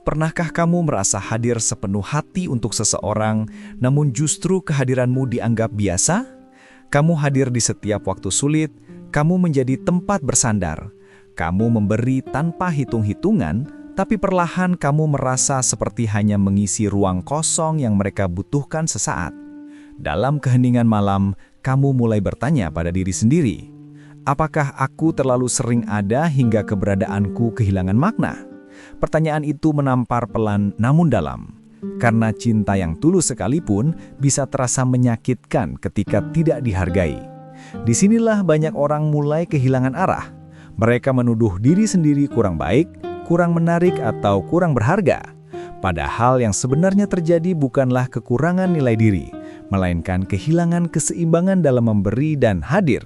Pernahkah kamu merasa hadir sepenuh hati untuk seseorang, namun justru kehadiranmu dianggap biasa? Kamu hadir di setiap waktu sulit, kamu menjadi tempat bersandar. Kamu memberi tanpa hitung-hitungan, tapi perlahan kamu merasa seperti hanya mengisi ruang kosong yang mereka butuhkan sesaat. Dalam keheningan malam, kamu mulai bertanya pada diri sendiri, apakah aku terlalu sering ada hingga keberadaanku kehilangan makna? Pertanyaan itu menampar pelan namun dalam, karena cinta yang tulus sekalipun bisa terasa menyakitkan ketika tidak dihargai. Disinilah banyak orang mulai kehilangan arah. Mereka menuduh diri sendiri kurang baik, kurang menarik atau kurang berharga. Padahal yang sebenarnya terjadi bukanlah kekurangan nilai diri, melainkan kehilangan keseimbangan dalam memberi dan hadir.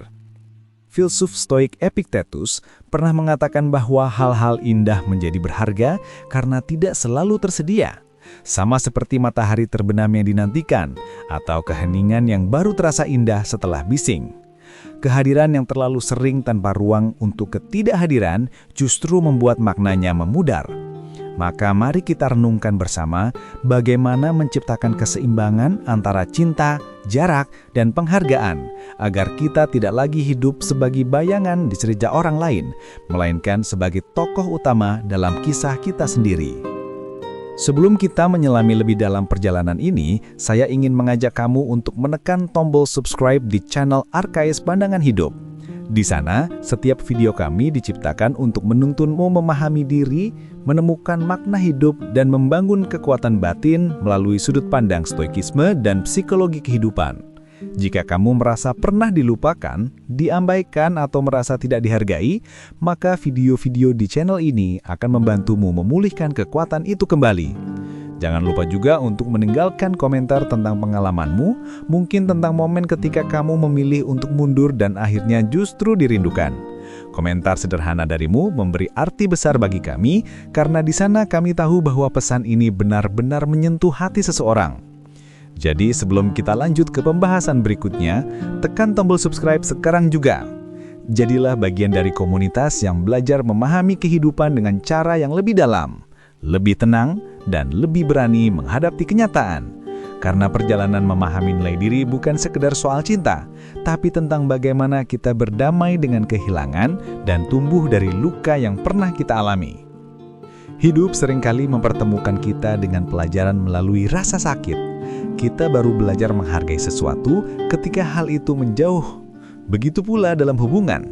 Filsuf Stoik Epictetus pernah mengatakan bahwa hal-hal indah menjadi berharga karena tidak selalu tersedia. Sama seperti matahari terbenam yang dinantikan, atau keheningan yang baru terasa indah setelah bising. Kehadiran yang terlalu sering tanpa ruang untuk ketidakhadiran justru membuat maknanya memudar. Maka mari kita renungkan bersama bagaimana menciptakan keseimbangan antara cinta, jarak, dan penghargaan, agar kita tidak lagi hidup sebagai bayangan di cerita orang lain, melainkan sebagai tokoh utama dalam kisah kita sendiri. Sebelum kita menyelami lebih dalam perjalanan ini, saya ingin mengajak kamu untuk menekan tombol subscribe di channel Arkais Pandangan Hidup. Di sana, setiap video kami diciptakan untuk menuntunmu memahami diri, menemukan makna hidup, dan membangun kekuatan batin melalui sudut pandang stoikisme dan psikologi kehidupan. Jika kamu merasa pernah dilupakan, diabaikan, atau merasa tidak dihargai, maka video-video di channel ini akan membantumu memulihkan kekuatan itu kembali. Jangan lupa juga untuk meninggalkan komentar tentang pengalamanmu, mungkin tentang momen ketika kamu memilih untuk mundur dan akhirnya justru dirindukan. Komentar sederhana darimu memberi arti besar bagi kami, karena di sana kami tahu bahwa pesan ini benar-benar menyentuh hati seseorang. Jadi sebelum kita lanjut ke pembahasan berikutnya, tekan tombol subscribe sekarang juga. Jadilah bagian dari komunitas yang belajar memahami kehidupan dengan cara yang lebih dalam, lebih tenang, dan lebih berani menghadapi kenyataan. Karena perjalanan memahami nilai diri bukan sekedar soal cinta, tapi tentang bagaimana kita berdamai dengan kehilangan dan tumbuh dari luka yang pernah kita alami. Hidup seringkali mempertemukan kita dengan pelajaran melalui rasa sakit. Kita baru belajar menghargai sesuatu ketika hal itu menjauh. Begitu pula dalam hubungan.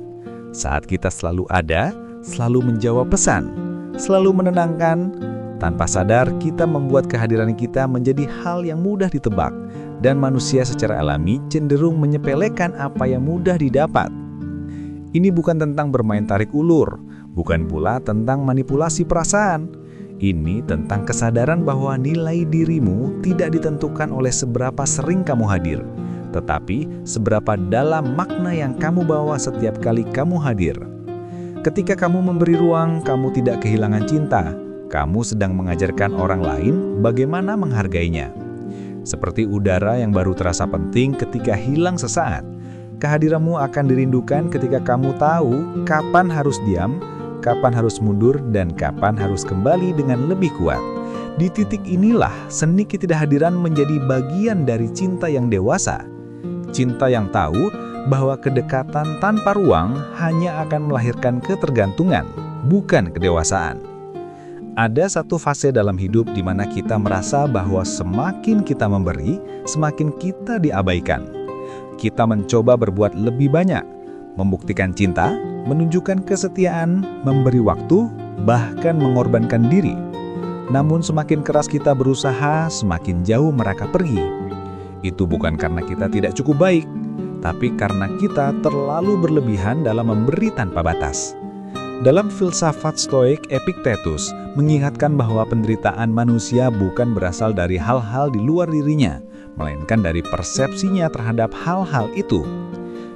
Saat kita selalu ada, selalu menjawab pesan, selalu menenangkan, tanpa sadar kita membuat kehadiran kita menjadi hal yang mudah ditebak, dan manusia secara alami cenderung menyepelekan apa yang mudah didapat. Ini bukan tentang bermain tarik ulur, bukan pula tentang manipulasi perasaan. Ini tentang kesadaran bahwa nilai dirimu tidak ditentukan oleh seberapa sering kamu hadir, tetapi seberapa dalam makna yang kamu bawa setiap kali kamu hadir. Ketika kamu memberi ruang, kamu tidak kehilangan cinta. Kamu sedang mengajarkan orang lain bagaimana menghargainya. Seperti udara yang baru terasa penting ketika hilang sesaat, kehadiranmu akan dirindukan ketika kamu tahu kapan harus diam, kapan harus mundur, dan kapan harus kembali dengan lebih kuat. Di titik inilah seni ketidakhadiran menjadi bagian dari cinta yang dewasa. Cinta yang tahu bahwa kedekatan tanpa ruang hanya akan melahirkan ketergantungan, bukan kedewasaan. Ada satu fase dalam hidup di mana kita merasa bahwa semakin kita memberi, semakin kita diabaikan. Kita mencoba berbuat lebih banyak, membuktikan cinta, menunjukkan kesetiaan, memberi waktu, bahkan mengorbankan diri. Namun semakin keras kita berusaha, semakin jauh mereka pergi. Itu bukan karena kita tidak cukup baik, tapi karena kita terlalu berlebihan dalam memberi tanpa batas. Dalam filsafat Stoik, Epictetus mengingatkan bahwa penderitaan manusia bukan berasal dari hal-hal di luar dirinya, melainkan dari persepsinya terhadap hal-hal itu.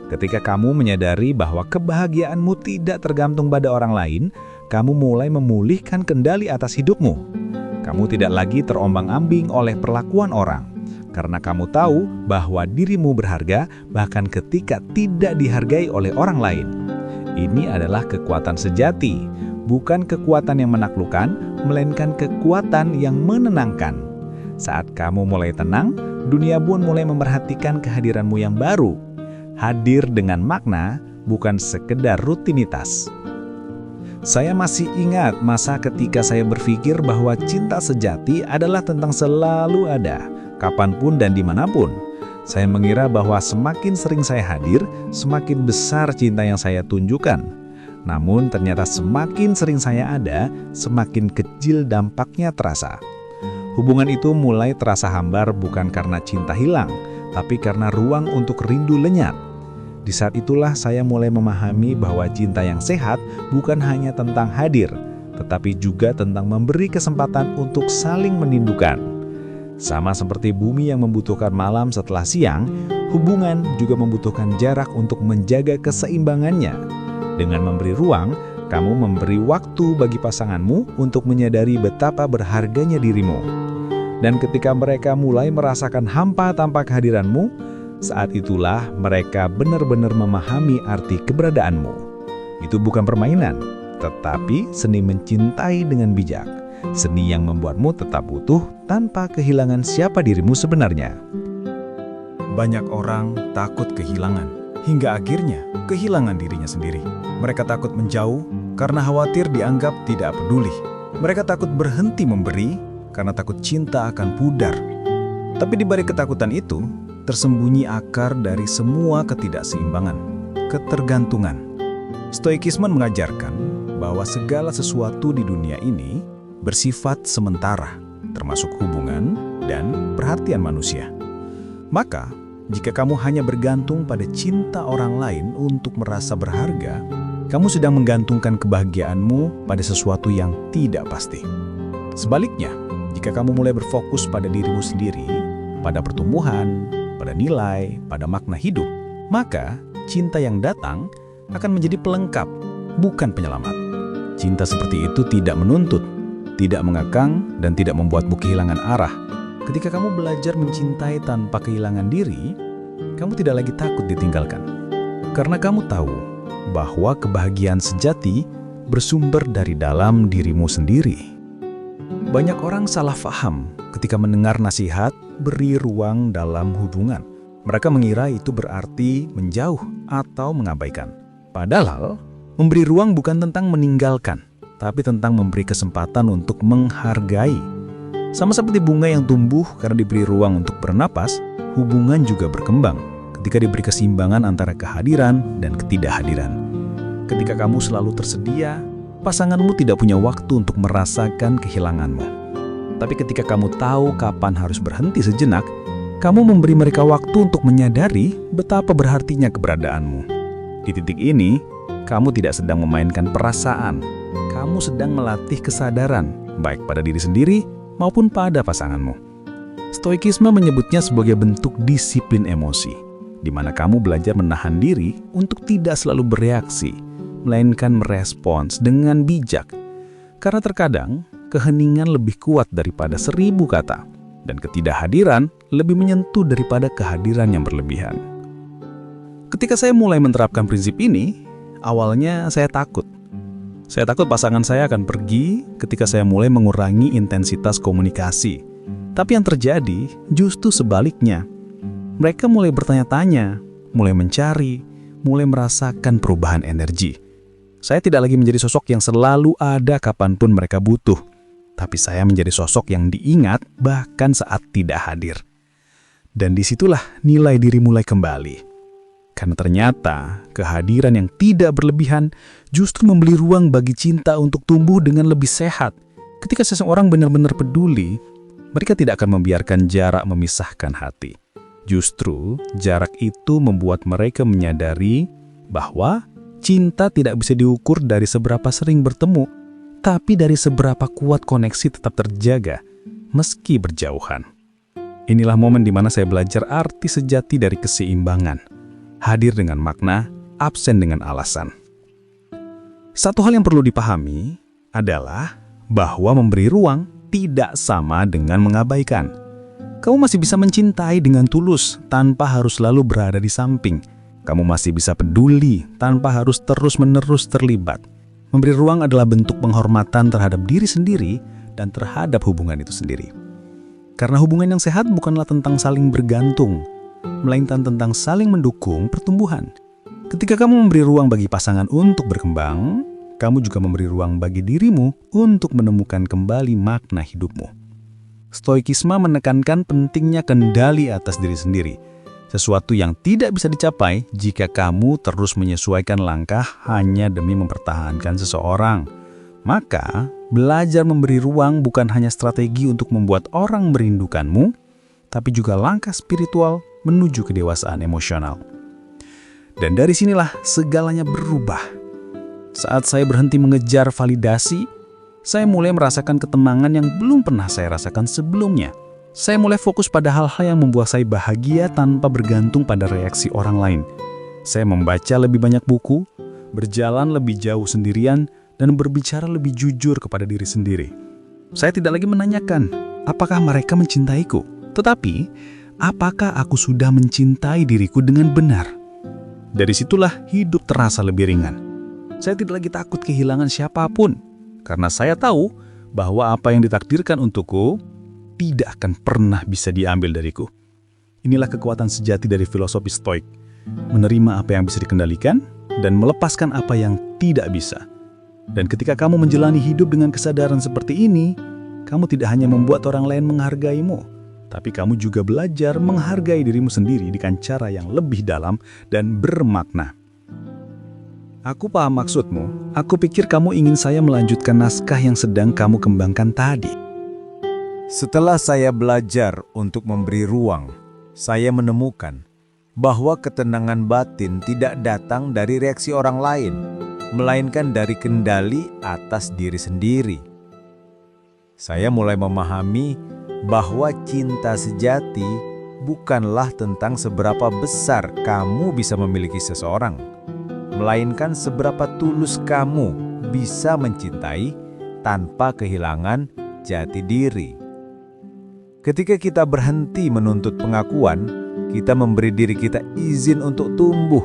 Ketika kamu menyadari bahwa kebahagiaanmu tidak tergantung pada orang lain, kamu mulai memulihkan kendali atas hidupmu. Kamu tidak lagi terombang-ambing oleh perlakuan orang, karena kamu tahu bahwa dirimu berharga bahkan ketika tidak dihargai oleh orang lain. Ini adalah kekuatan sejati, bukan kekuatan yang menaklukkan, melainkan kekuatan yang menenangkan. Saat kamu mulai tenang, dunia pun mulai memerhatikan kehadiranmu yang baru. Hadir dengan makna, bukan sekedar rutinitas. Saya masih ingat masa ketika saya berpikir bahwa cinta sejati adalah tentang selalu ada, kapanpun dan dimanapun. Saya mengira bahwa semakin sering saya hadir, semakin besar cinta yang saya tunjukkan. Namun ternyata semakin sering saya ada, semakin kecil dampaknya terasa. Hubungan itu mulai terasa hambar bukan karena cinta hilang, tapi karena ruang untuk rindu lenyap. Di saat itulah saya mulai memahami bahwa cinta yang sehat bukan hanya tentang hadir, tetapi juga tentang memberi kesempatan untuk saling merindukan. Sama seperti bumi yang membutuhkan malam setelah siang, hubungan juga membutuhkan jarak untuk menjaga keseimbangannya. Dengan memberi ruang, kamu memberi waktu bagi pasanganmu untuk menyadari betapa berharganya dirimu. Dan ketika mereka mulai merasakan hampa tanpa kehadiranmu, saat itulah mereka benar-benar memahami arti keberadaanmu. Itu bukan permainan, tetapi seni mencintai dengan bijak. Seni yang membuatmu tetap utuh tanpa kehilangan siapa dirimu sebenarnya. Banyak orang takut kehilangan, hingga akhirnya kehilangan dirinya sendiri. Mereka takut menjauh karena khawatir dianggap tidak peduli. Mereka takut berhenti memberi karena takut cinta akan pudar. Tapi di balik ketakutan itu, tersembunyi akar dari semua ketidakseimbangan, ketergantungan. Stoikisme mengajarkan bahwa segala sesuatu di dunia ini bersifat sementara, termasuk hubungan dan perhatian manusia. Maka, jika kamu hanya bergantung pada cinta orang lain untuk merasa berharga, kamu sedang menggantungkan kebahagiaanmu pada sesuatu yang tidak pasti. Sebaliknya, jika kamu mulai berfokus pada dirimu sendiri, pada pertumbuhan, pada nilai, pada makna hidup, maka cinta yang datang akan menjadi pelengkap, bukan penyelamat. Cinta seperti itu tidak menuntut, tidak mengekang, dan tidak membuatmu kehilangan arah. Ketika kamu belajar mencintai tanpa kehilangan diri, kamu tidak lagi takut ditinggalkan. Karena kamu tahu bahwa kebahagiaan sejati bersumber dari dalam dirimu sendiri. Banyak orang salah paham ketika mendengar nasihat beri ruang dalam hubungan. Mereka mengira itu berarti menjauh atau mengabaikan. Padahal, memberi ruang bukan tentang meninggalkan, tapi tentang memberi kesempatan untuk menghargai. Sama seperti bunga yang tumbuh karena diberi ruang untuk bernapas, hubungan juga berkembang ketika diberi keseimbangan antara kehadiran dan ketidakhadiran. Ketika kamu selalu tersedia, pasanganmu tidak punya waktu untuk merasakan kehilanganmu. Tapi ketika kamu tahu kapan harus berhenti sejenak, kamu memberi mereka waktu untuk menyadari betapa berartinya keberadaanmu. Di titik ini, kamu tidak sedang memainkan perasaan. Kamu sedang melatih kesadaran, baik pada diri sendiri maupun pada pasanganmu. Stoikisme menyebutnya sebagai bentuk disiplin emosi, di mana kamu belajar menahan diri untuk tidak selalu bereaksi, melainkan merespons dengan bijak. Karena terkadang, keheningan lebih kuat daripada 1000 kata, dan ketidakhadiran lebih menyentuh daripada kehadiran yang berlebihan. Ketika saya mulai menerapkan prinsip ini, awalnya saya takut. Saya takut pasangan saya akan pergi ketika saya mulai mengurangi intensitas komunikasi. Tapi yang terjadi justru sebaliknya. Mereka mulai bertanya-tanya, mulai mencari, mulai merasakan perubahan energi. Saya tidak lagi menjadi sosok yang selalu ada kapanpun mereka butuh. Tapi saya menjadi sosok yang diingat bahkan saat tidak hadir. Dan disitulah nilai diri mulai kembali. Karena ternyata kehadiran yang tidak berlebihan justru memberi ruang bagi cinta untuk tumbuh dengan lebih sehat. Ketika seseorang benar-benar peduli, mereka tidak akan membiarkan jarak memisahkan hati. Justru jarak itu membuat mereka menyadari bahwa cinta tidak bisa diukur dari seberapa sering bertemu, tapi dari seberapa kuat koneksi tetap terjaga meski berjauhan. Inilah momen di mana saya belajar arti sejati dari keseimbangan. Hadir dengan makna, absen dengan alasan. Satu hal yang perlu dipahami adalah bahwa memberi ruang tidak sama dengan mengabaikan. Kamu masih bisa mencintai dengan tulus tanpa harus selalu berada di samping. Kamu masih bisa peduli tanpa harus terus-menerus terlibat. Memberi ruang adalah bentuk penghormatan terhadap diri sendiri dan terhadap hubungan itu sendiri. Karena hubungan yang sehat bukanlah tentang saling bergantung, melainkan tentang saling mendukung pertumbuhan. Ketika kamu memberi ruang bagi pasangan untuk berkembang, kamu juga memberi ruang bagi dirimu untuk menemukan kembali makna hidupmu. Stoikisme menekankan pentingnya kendali atas diri sendiri, sesuatu yang tidak bisa dicapai jika kamu terus menyesuaikan langkah hanya demi mempertahankan seseorang. Maka, belajar memberi ruang bukan hanya strategi untuk membuat orang merindukanmu, tapi juga langkah spiritual menuju kedewasaan emosional. Dan dari sinilah segalanya berubah. Saat saya berhenti mengejar validasi, saya mulai merasakan ketenangan yang belum pernah saya rasakan sebelumnya. Saya mulai fokus pada hal-hal yang membuat saya bahagia tanpa bergantung pada reaksi orang lain. Saya membaca lebih banyak buku, berjalan lebih jauh sendirian, dan berbicara lebih jujur kepada diri sendiri. Saya tidak lagi menanyakan, apakah mereka mencintaiku? Tetapi, apakah aku sudah mencintai diriku dengan benar? Dari situlah hidup terasa lebih ringan. Saya tidak lagi takut kehilangan siapapun, karena saya tahu bahwa apa yang ditakdirkan untukku tidak akan pernah bisa diambil dariku. Inilah kekuatan sejati dari filosofi Stoik, menerima apa yang bisa dikendalikan dan melepaskan apa yang tidak bisa. Dan ketika kamu menjalani hidup dengan kesadaran seperti ini, kamu tidak hanya membuat orang lain menghargaimu, tapi kamu juga belajar menghargai dirimu sendiri dengan cara yang lebih dalam dan bermakna. Aku paham maksudmu. Aku pikir kamu ingin saya melanjutkan naskah yang sedang kamu kembangkan tadi. Setelah saya belajar untuk memberi ruang, saya menemukan bahwa ketenangan batin tidak datang dari reaksi orang lain, melainkan dari kendali atas diri sendiri. Saya mulai memahami bahwa cinta sejati bukanlah tentang seberapa besar kamu bisa memiliki seseorang, melainkan seberapa tulus kamu bisa mencintai tanpa kehilangan jati diri. Ketika kita berhenti menuntut pengakuan, kita memberi diri kita izin untuk tumbuh.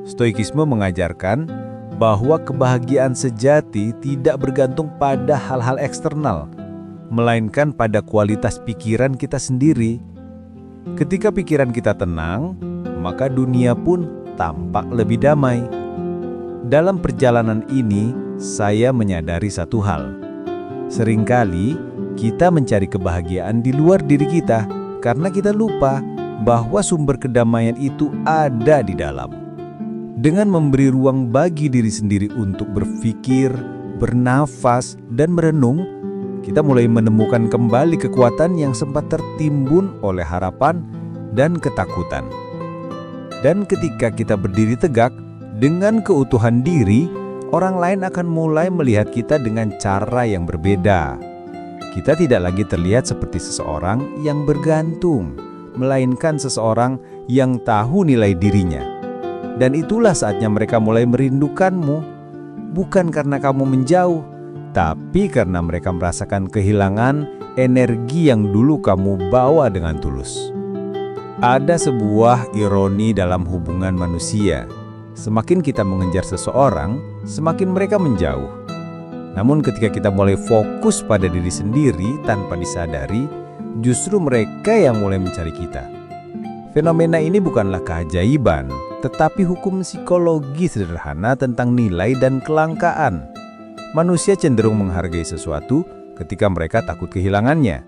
Stoikisme mengajarkan bahwa kebahagiaan sejati tidak bergantung pada hal-hal eksternal, melainkan pada kualitas pikiran kita sendiri. Ketika pikiran kita tenang, maka dunia pun tampak lebih damai. Dalam perjalanan ini, saya menyadari satu hal. Seringkali kita mencari kebahagiaan di luar diri kita karena kita lupa bahwa sumber kedamaian itu ada di dalam. Dengan memberi ruang bagi diri sendiri untuk berpikir, bernafas, dan merenung, kita mulai menemukan kembali kekuatan yang sempat tertimbun oleh harapan dan ketakutan. Dan ketika kita berdiri tegak dengan keutuhan diri, orang lain akan mulai melihat kita dengan cara yang berbeda. Kita tidak lagi terlihat seperti seseorang yang bergantung, melainkan seseorang yang tahu nilai dirinya. Dan itulah saatnya mereka mulai merindukanmu, bukan karena kamu menjauh, tapi karena mereka merasakan kehilangan energi yang dulu kamu bawa dengan tulus. Ada sebuah ironi dalam hubungan manusia. Semakin kita mengejar seseorang, semakin mereka menjauh. Namun ketika kita mulai fokus pada diri sendiri tanpa disadari, justru mereka yang mulai mencari kita. Fenomena ini bukanlah keajaiban, tetapi hukum psikologi sederhana tentang nilai dan kelangkaan. Manusia cenderung menghargai sesuatu ketika mereka takut kehilangannya.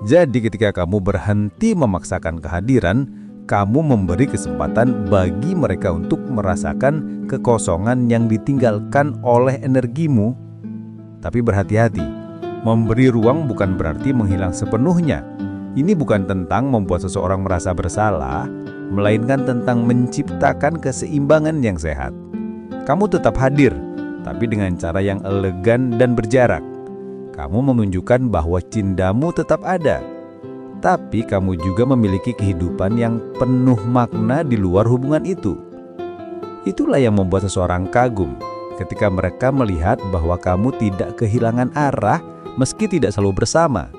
Jadi ketika kamu berhenti memaksakan kehadiran, kamu memberi kesempatan bagi mereka untuk merasakan kekosongan yang ditinggalkan oleh energimu. Tapi berhati-hati, memberi ruang bukan berarti menghilang sepenuhnya. Ini bukan tentang membuat seseorang merasa bersalah, melainkan tentang menciptakan keseimbangan yang sehat. Kamu tetap hadir, tapi dengan cara yang elegan dan berjarak. Kamu menunjukkan bahwa cintamu tetap ada, tapi kamu juga memiliki kehidupan yang penuh makna di luar hubungan itu. Itulah yang membuat seseorang kagum ketika mereka melihat bahwa kamu tidak kehilangan arah meski tidak selalu bersama.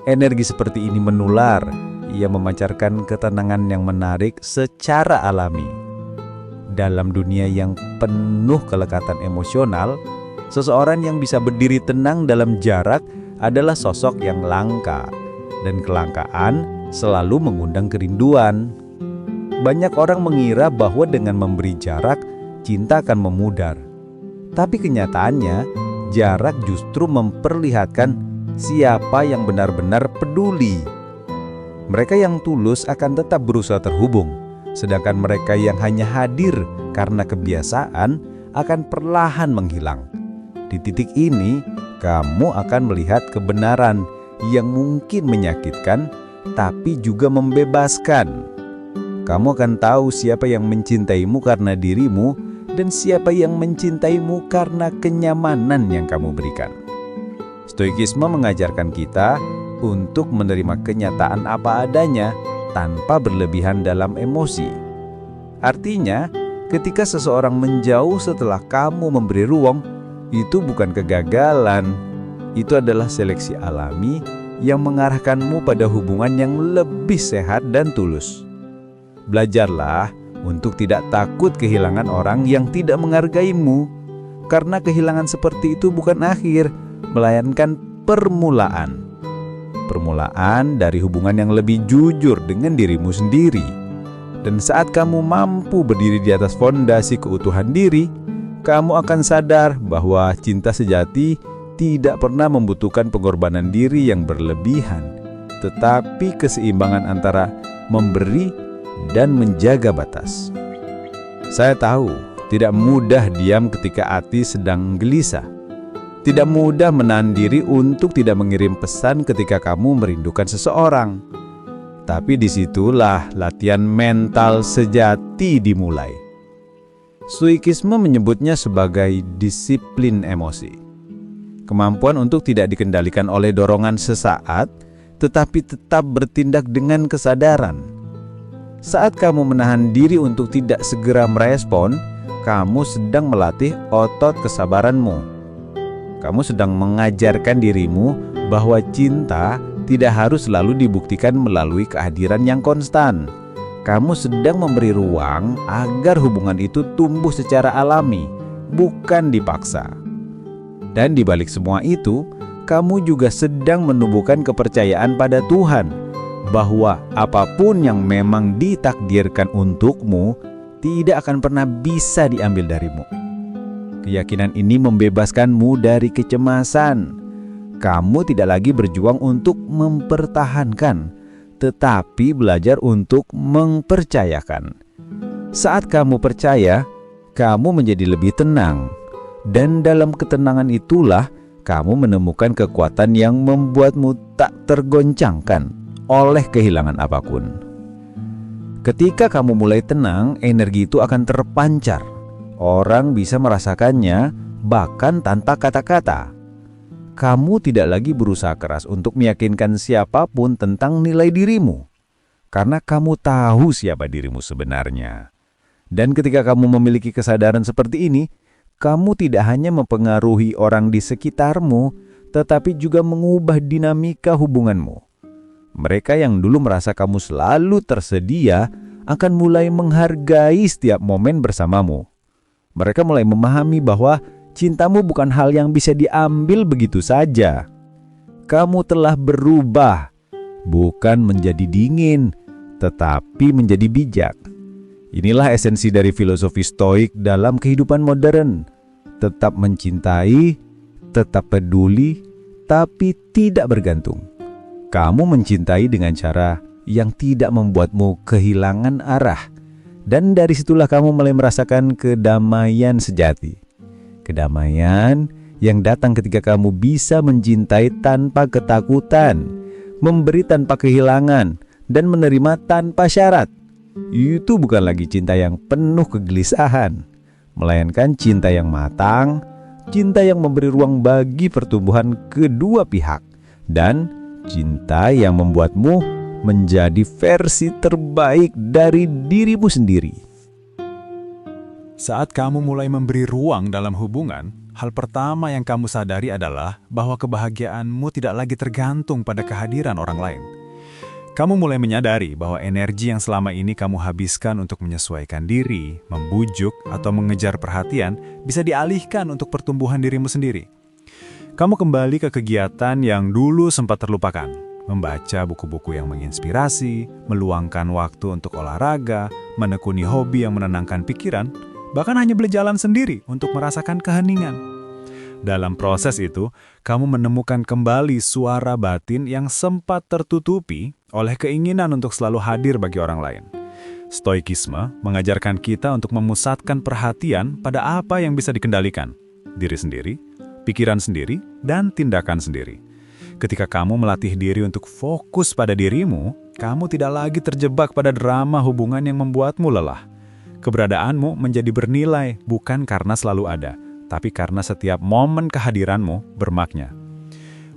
Energi seperti ini menular, ia memancarkan ketenangan yang menarik secara alami. Dalam dunia yang penuh kelekatan emosional, seseorang yang bisa berdiri tenang dalam jarak adalah sosok yang langka, dan kelangkaan selalu mengundang kerinduan. Banyak orang mengira bahwa dengan memberi jarak, cinta akan memudar. Tapi kenyataannya, jarak justru memperlihatkan siapa yang benar-benar peduli. Mereka yang tulus akan tetap berusaha terhubung, sedangkan mereka yang hanya hadir karena kebiasaan akan perlahan menghilang. Di titik ini, kamu akan melihat kebenaran yang mungkin menyakitkan, tapi juga membebaskan. Kamu akan tahu siapa yang mencintaimu karena dirimu dan siapa yang mencintaimu karena kenyamanan yang kamu berikan. Stoikisme mengajarkan kita untuk menerima kenyataan apa adanya tanpa berlebihan dalam emosi. Artinya, ketika seseorang menjauh setelah kamu memberi ruang, itu bukan kegagalan. Itu adalah seleksi alami yang mengarahkanmu pada hubungan yang lebih sehat dan tulus. Belajarlah untuk tidak takut kehilangan orang yang tidak menghargaimu, karena kehilangan seperti itu bukan akhir, melainkan permulaan. Permulaan dari hubungan yang lebih jujur dengan dirimu sendiri. Dan saat kamu mampu berdiri di atas fondasi keutuhan diri, kamu akan sadar bahwa cinta sejati tidak pernah membutuhkan pengorbanan diri yang berlebihan, tetapi keseimbangan antara memberi dan menjaga batas. Saya tahu tidak mudah diam ketika hati sedang gelisah. Tidak mudah menahan diri untuk tidak mengirim pesan ketika kamu merindukan seseorang. Tapi disitulah latihan mental sejati dimulai. Stoikisme menyebutnya sebagai disiplin emosi. Kemampuan untuk tidak dikendalikan oleh dorongan sesaat, tetapi tetap bertindak dengan kesadaran. Saat kamu menahan diri untuk tidak segera merespon, kamu sedang melatih otot kesabaranmu. Kamu sedang mengajarkan dirimu bahwa cinta tidak harus selalu dibuktikan melalui kehadiran yang konstan. Kamu sedang memberi ruang agar hubungan itu tumbuh secara alami, bukan dipaksa. Dan di balik semua itu, kamu juga sedang menumbuhkan kepercayaan pada Tuhan, bahwa apapun yang memang ditakdirkan untukmu tidak akan pernah bisa diambil darimu. Keyakinan ini membebaskanmu dari kecemasan. Kamu tidak lagi berjuang untuk mempertahankan, tetapi belajar untuk mempercayakan. Saat kamu percaya, kamu menjadi lebih tenang. Dan dalam ketenangan itulah kamu menemukan kekuatan yang membuatmu tak tergoncangkan oleh kehilangan apapun. Ketika kamu mulai tenang, energi itu akan terpancar. Orang bisa merasakannya bahkan tanpa kata-kata. Kamu tidak lagi berusaha keras untuk meyakinkan siapapun tentang nilai dirimu, karena kamu tahu siapa dirimu sebenarnya. Dan ketika kamu memiliki kesadaran seperti ini, kamu tidak hanya mempengaruhi orang di sekitarmu, tetapi juga mengubah dinamika hubunganmu. Mereka yang dulu merasa kamu selalu tersedia akan mulai menghargai setiap momen bersamamu. Mereka mulai memahami bahwa cintamu bukan hal yang bisa diambil begitu saja. Kamu telah berubah, bukan menjadi dingin, tetapi menjadi bijak. Inilah esensi dari filosofi Stoik dalam kehidupan modern. Tetap mencintai, tetap peduli, tapi tidak bergantung. Kamu mencintai dengan cara yang tidak membuatmu kehilangan arah. Dan dari situlah kamu mulai merasakan kedamaian sejati. Kedamaian yang datang ketika kamu bisa mencintai tanpa ketakutan, memberi tanpa kehilangan, dan menerima tanpa syarat. Itu bukan lagi cinta yang penuh kegelisahan, melainkan cinta yang matang, cinta yang memberi ruang bagi pertumbuhan kedua pihak, dan cinta yang membuatmu menjadi versi terbaik dari dirimu sendiri. Saat kamu mulai memberi ruang dalam hubungan, hal pertama yang kamu sadari adalah bahwa kebahagiaanmu tidak lagi tergantung pada kehadiran orang lain. Kamu mulai menyadari bahwa energi yang selama ini kamu habiskan untuk menyesuaikan diri, membujuk, atau mengejar perhatian bisa dialihkan untuk pertumbuhan dirimu sendiri. Kamu kembali ke kegiatan yang dulu sempat terlupakan, membaca buku-buku yang menginspirasi, meluangkan waktu untuk olahraga, menekuni hobi yang menenangkan pikiran, bahkan hanya berjalan sendiri untuk merasakan keheningan. Dalam proses itu, kamu menemukan kembali suara batin yang sempat tertutupi oleh keinginan untuk selalu hadir bagi orang lain. Stoikisme mengajarkan kita untuk memusatkan perhatian pada apa yang bisa dikendalikan, diri sendiri, pikiran sendiri, dan tindakan sendiri. Ketika kamu melatih diri untuk fokus pada dirimu, kamu tidak lagi terjebak pada drama hubungan yang membuatmu lelah. Keberadaanmu menjadi bernilai bukan karena selalu ada, tapi karena setiap momen kehadiranmu bermakna.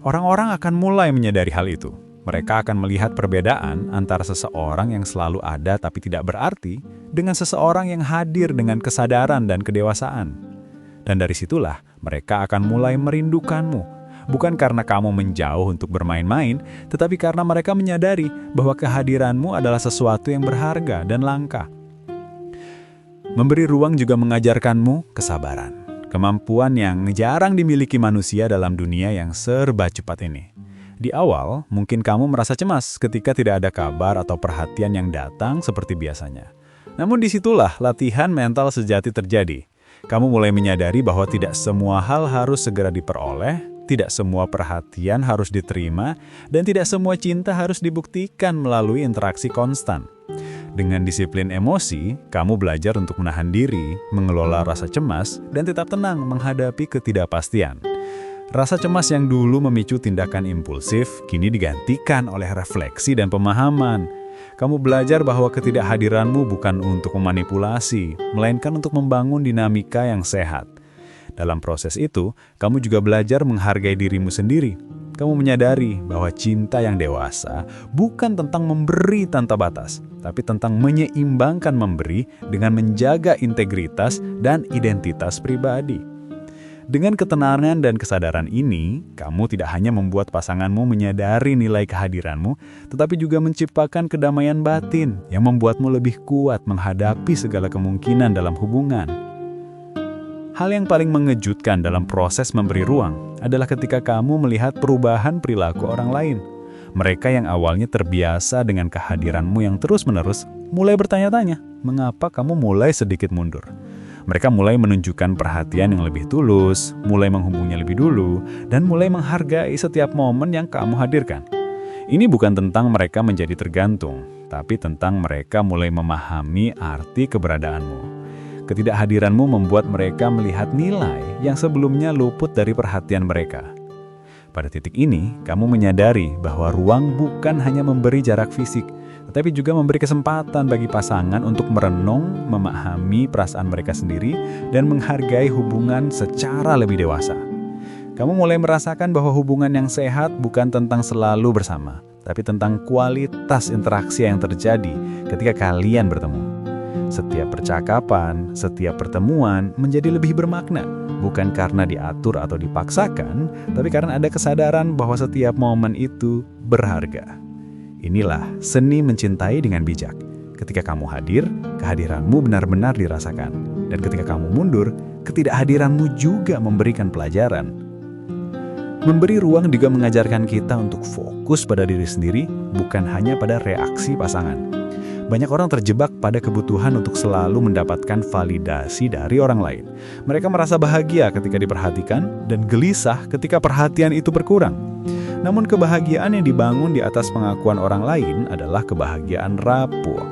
Orang-orang akan mulai menyadari hal itu. Mereka akan melihat perbedaan antara seseorang yang selalu ada tapi tidak berarti dengan seseorang yang hadir dengan kesadaran dan kedewasaan. Dan dari situlah mereka akan mulai merindukanmu. Bukan karena kamu menjauh untuk bermain-main, tetapi karena mereka menyadari bahwa kehadiranmu adalah sesuatu yang berharga dan langka. Memberi ruang juga mengajarkanmu kesabaran. Kemampuan yang jarang dimiliki manusia dalam dunia yang serba cepat ini. Di awal, mungkin kamu merasa cemas ketika tidak ada kabar atau perhatian yang datang seperti biasanya. Namun disitulah latihan mental sejati terjadi. Kamu mulai menyadari bahwa tidak semua hal harus segera diperoleh, tidak semua perhatian harus diterima, dan tidak semua cinta harus dibuktikan melalui interaksi konstan. Dengan disiplin emosi, kamu belajar untuk menahan diri, mengelola rasa cemas, dan tetap tenang menghadapi ketidakpastian. Rasa cemas yang dulu memicu tindakan impulsif, kini digantikan oleh refleksi dan pemahaman. Kamu belajar bahwa ketidakhadiranmu bukan untuk memanipulasi, melainkan untuk membangun dinamika yang sehat. Dalam proses itu, kamu juga belajar menghargai dirimu sendiri. Kamu menyadari bahwa cinta yang dewasa bukan tentang memberi tanpa batas, tapi tentang menyeimbangkan memberi dengan menjaga integritas dan identitas pribadi. Dengan ketenangan dan kesadaran ini, kamu tidak hanya membuat pasanganmu menyadari nilai kehadiranmu, tetapi juga menciptakan kedamaian batin yang membuatmu lebih kuat menghadapi segala kemungkinan dalam hubungan. Hal yang paling mengejutkan dalam proses memberi ruang adalah ketika kamu melihat perubahan perilaku orang lain. Mereka yang awalnya terbiasa dengan kehadiranmu yang terus-menerus mulai bertanya-tanya, mengapa kamu mulai sedikit mundur? Mereka mulai menunjukkan perhatian yang lebih tulus, mulai menghubunginya lebih dulu, dan mulai menghargai setiap momen yang kamu hadirkan. Ini bukan tentang mereka menjadi tergantung, tapi tentang mereka mulai memahami arti keberadaanmu. Ketidakhadiranmu membuat mereka melihat nilai yang sebelumnya luput dari perhatian mereka. Pada titik ini, kamu menyadari bahwa ruang bukan hanya memberi jarak fisik, tetapi juga memberi kesempatan bagi pasangan untuk merenung, memahami perasaan mereka sendiri, dan menghargai hubungan secara lebih dewasa. Kamu mulai merasakan bahwa hubungan yang sehat bukan tentang selalu bersama, tapi tentang kualitas interaksi yang terjadi ketika kalian bertemu. Setiap percakapan, setiap pertemuan menjadi lebih bermakna, bukan karena diatur atau dipaksakan, tapi karena ada kesadaran bahwa setiap momen itu berharga. Inilah seni mencintai dengan bijak. Ketika kamu hadir, kehadiranmu benar-benar dirasakan. Dan ketika kamu mundur, ketidakhadiranmu juga memberikan pelajaran. Memberi ruang juga mengajarkan kita untuk fokus pada diri sendiri, bukan hanya pada reaksi pasangan. Banyak orang terjebak pada kebutuhan untuk selalu mendapatkan validasi dari orang lain. Mereka merasa bahagia ketika diperhatikan dan gelisah ketika perhatian itu berkurang. Namun kebahagiaan yang dibangun di atas pengakuan orang lain adalah kebahagiaan rapuh.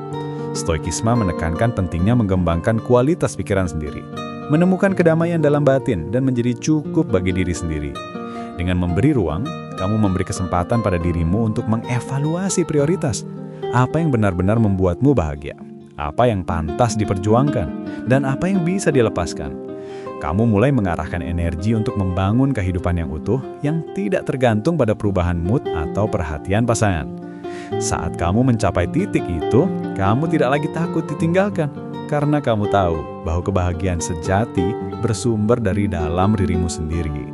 Stoikisme menekankan pentingnya mengembangkan kualitas pikiran sendiri, menemukan kedamaian dalam batin, dan menjadi cukup bagi diri sendiri. Dengan memberi ruang, kamu memberi kesempatan pada dirimu untuk mengevaluasi prioritas. Apa yang benar-benar membuatmu bahagia? Apa yang pantas diperjuangkan? Dan apa yang bisa dilepaskan? Kamu mulai mengarahkan energi untuk membangun kehidupan yang utuh yang tidak tergantung pada perubahan mood atau perhatian pasangan. Saat kamu mencapai titik itu, kamu tidak lagi takut ditinggalkan karena kamu tahu bahwa kebahagiaan sejati bersumber dari dalam dirimu sendiri.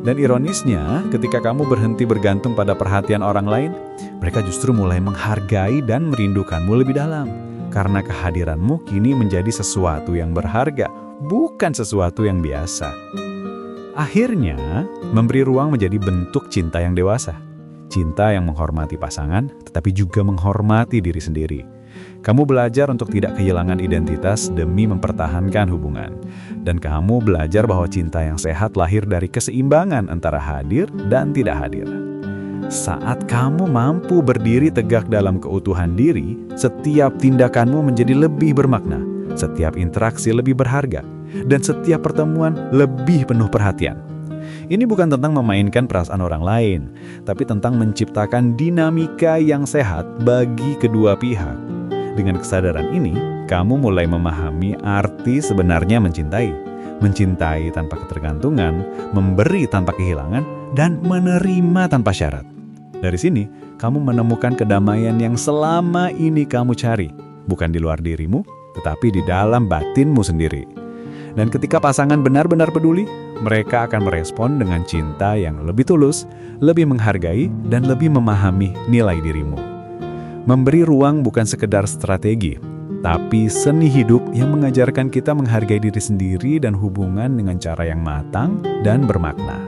Dan ironisnya, ketika kamu berhenti bergantung pada perhatian orang lain, Mereka justru mulai menghargai dan merindukanmu lebih dalam. Karena kehadiranmu kini menjadi sesuatu yang berharga, bukan sesuatu yang biasa. Akhirnya, memberi ruang menjadi bentuk cinta yang dewasa. Cinta yang menghormati pasangan, tetapi juga menghormati diri sendiri. Kamu belajar untuk tidak kehilangan identitas demi mempertahankan hubungan. Dan kamu belajar bahwa cinta yang sehat lahir dari keseimbangan antara hadir dan tidak hadir. Saat kamu mampu berdiri tegak dalam keutuhan diri, setiap tindakanmu menjadi lebih bermakna, setiap interaksi lebih berharga, dan setiap pertemuan lebih penuh perhatian. Ini bukan tentang memainkan perasaan orang lain, tapi tentang menciptakan dinamika yang sehat bagi kedua pihak. Dengan kesadaran ini, kamu mulai memahami arti sebenarnya mencintai. Mencintai tanpa ketergantungan, memberi tanpa kehilangan, dan menerima tanpa syarat. Dari sini, kamu menemukan kedamaian yang selama ini kamu cari, bukan di luar dirimu, tetapi di dalam batinmu sendiri. Dan ketika pasangan benar-benar peduli, mereka akan merespon dengan cinta yang lebih tulus, lebih menghargai, dan lebih memahami nilai dirimu. Memberi ruang bukan sekedar strategi, tapi seni hidup yang mengajarkan kita menghargai diri sendiri dan hubungan dengan cara yang matang dan bermakna.